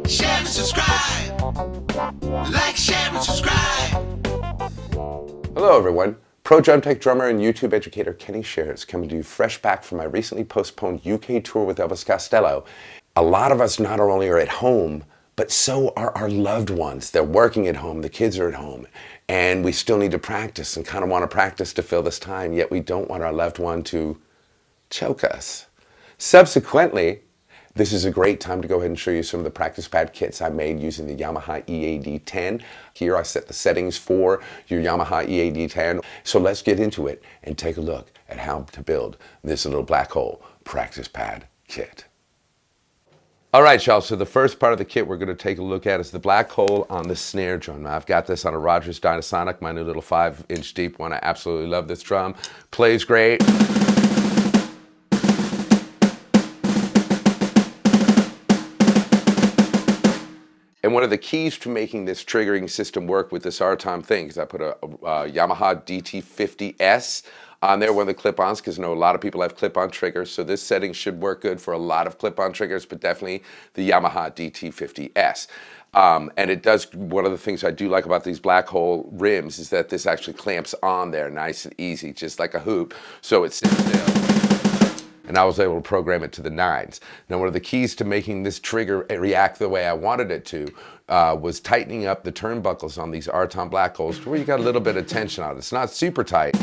share and subscribe. Like, share and subscribe. Hello everyone. Pro drum tech drummer and YouTube educator Kenny Shares coming to you fresh back from my recently postponed UK tour with Elvis Costello. A lot of us not only are at home, but so are our loved ones. They're working at home, the kids are at home, and we still need to practice and kind of want to practice to fill this time, yet we don't want our loved one to choke us. Subsequently, this is a great time to go ahead and show you some of the practice pad kits I made using the Yamaha EAD10. Here I set the settings for your Yamaha EAD10. So let's get into it and take a look at how to build this little black hole practice pad kit. All right, y'all, so the first part of the kit we're going to take a look at is the black hole on the snare drum. Now, I've got this on a Rogers Dynasonic, my new little 5-inch deep one. I absolutely love this drum. Plays great. And one of the keys to making this triggering system work with this R-Tom thing is I put a Yamaha DT50S on there, one of the clip-ons, because I know a lot of people have clip-on triggers, so this setting should work good for a lot of clip-on triggers, but definitely the Yamaha DT50S. And it does, one of the things I do like about these black hole rims is that this actually clamps on there nice and easy, just like a hoop, so it sits still. And I was able to program it to the 9s. Now, one of the keys to making this trigger react the way I wanted it to was tightening up the turnbuckles on these R-Tom black holes to where you got a little bit of tension on it. It's not super tight,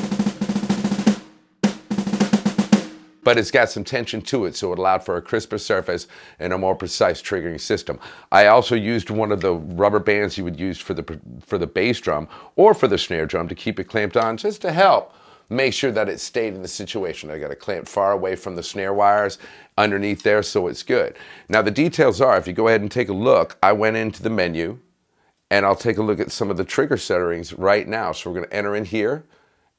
but it's got some tension to it, so it allowed for a crisper surface and a more precise triggering system. I also used one of the rubber bands you would use for the bass drum or for the snare drum to keep it clamped on, just to help make sure that it stayed in the situation. I got it clamped far away from the snare wires underneath there, so it's good. Now the details are, if you go ahead and take a look, I went into the menu and I'll take a look at some of the trigger settings right now. So we're going to enter in here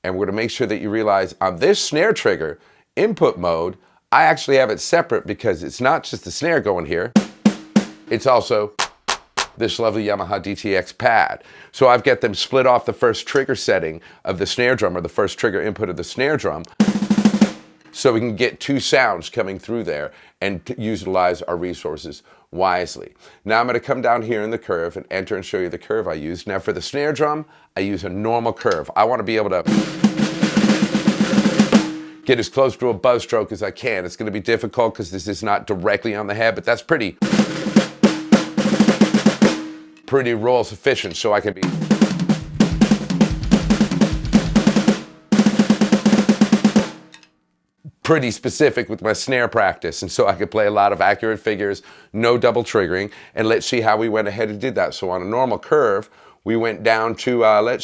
and we're going to make sure that you realize on this snare trigger input mode, I actually have it separate because it's not just the snare going here, it's also this lovely Yamaha DTX pad. So I've got them split off the first trigger setting of the snare drum, or the first trigger input of the snare drum, so we can get two sounds coming through there and utilize our resources wisely. Now I'm going to come down here in the curve and enter and show you the curve I use. Now for the snare drum, I use a normal curve. I want to be able to get as close to a buzz stroke as I can. It's going to be difficult because this is not directly on the head, but that's pretty roll sufficient, so I can be pretty specific with my snare practice, and so I could play a lot of accurate figures, no double triggering. And let's see how we went ahead and did that. So on a normal curve, we went down to,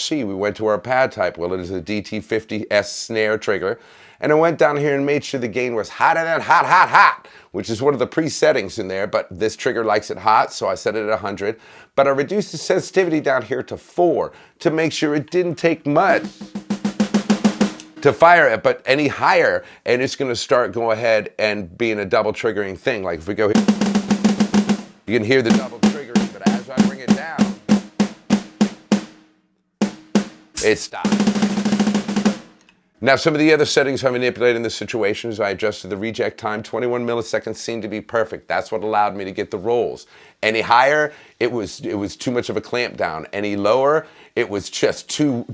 we went to our pad type. Well, it is a DT50S snare trigger. And I went down here and made sure the gain was hotter than hot, hot, hot, which is one of the pre-settings in there, but this trigger likes it hot, so I set it at 100. But I reduced the sensitivity down here to 4 to make sure it didn't take much to fire it, but any higher, and it's gonna start go ahead and being a double triggering thing. Like if we go here, you can hear the double triggering, but as I bring it down, it stops. Now, some of the other settings I manipulated in this situation is I adjusted the reject time. 21 milliseconds seemed to be perfect. That's what allowed me to get the rolls. Any higher, it was too much of a clamp down. Any lower, it was just too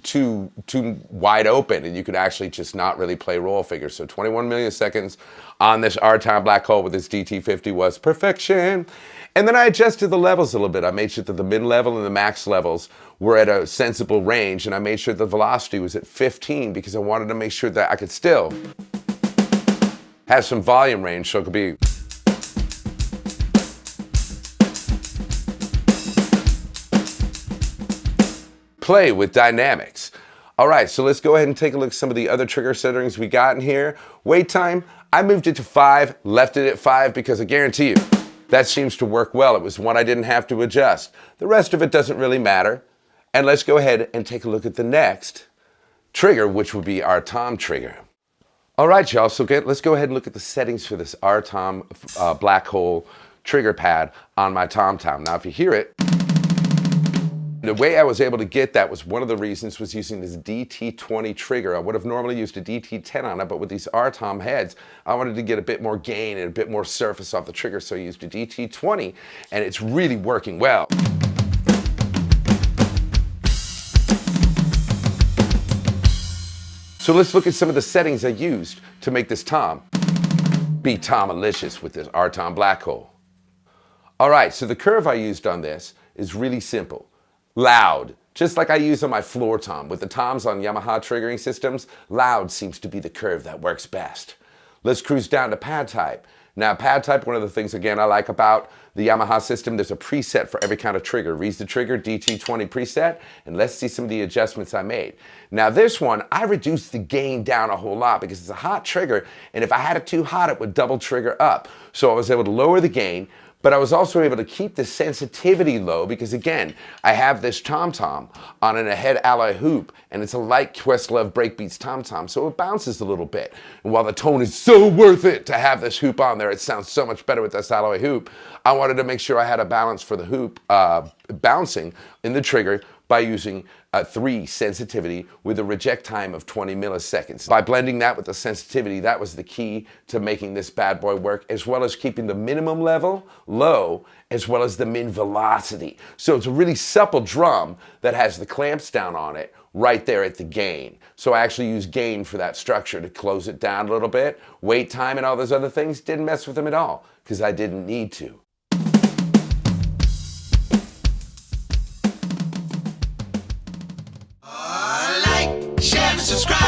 wide open, and you could actually just not really play roll figures. So 21 milliseconds on this R-Tom black hole with this DT50 was perfection. And then I adjusted the levels a little bit. I made sure that the mid-level and the max levels were at a sensible range, and I made sure the velocity was at 15 because I wanted to make sure that I could still have some volume range, so it could be play with dynamics. All right, so let's go ahead and take a look at some of the other trigger settings we got in here. Wait time, I moved it to 5, left it at 5 because I guarantee you, that seems to work well. It was one I didn't have to adjust. The rest of it doesn't really matter. And let's go ahead and take a look at the next trigger, which would be our tom trigger. All right, y'all, so let's go ahead and look at the settings for this R-Tom black hole trigger pad on my tom-tom. Now, if you hear it, The way I was able to get that was one of the reasons was using this DT20 trigger. I would have normally used a DT10 on it, but with these R-tom heads, I wanted to get a bit more gain and a bit more surface off the trigger, so I used a DT20, and it's really working well. So let's look at some of the settings I used to make this tom be tom-alicious with this R-tom black hole. All right, so the curve I used on this is really simple. Loud, just like I use on my floor tom. With the toms on Yamaha triggering systems, loud seems to be the curve that works best. Let's cruise down to pad type. Now pad type, one of the things again I like about the Yamaha system, there's a preset for every kind of trigger. Reads the trigger, DT20 preset, and let's see some of the adjustments I made. Now this one, I reduced the gain down a whole lot because it's a hot trigger, and if I had it too hot, it would double trigger up. So I was able to lower the gain, but I was also able to keep the sensitivity low because again, I have this tom-tom on an ahead alloy hoop, and it's a light Questlove breakbeats tom-tom, so it bounces a little bit. And while the tone is so worth it to have this hoop on there, it sounds so much better with this alloy hoop, I wanted to make sure I had a balance for the hoop bouncing in the trigger by using a 3 sensitivity with a reject time of 20 milliseconds. By blending that with the sensitivity, that was the key to making this bad boy work, as well as keeping the minimum level low, as well as the min velocity. So it's a really supple drum that has the clamps down on it right there at the gain. So I actually use gain for that structure to close it down a little bit. Wait time and all those other things, didn't mess with them at all, because I didn't need to. Like, share, and subscribe.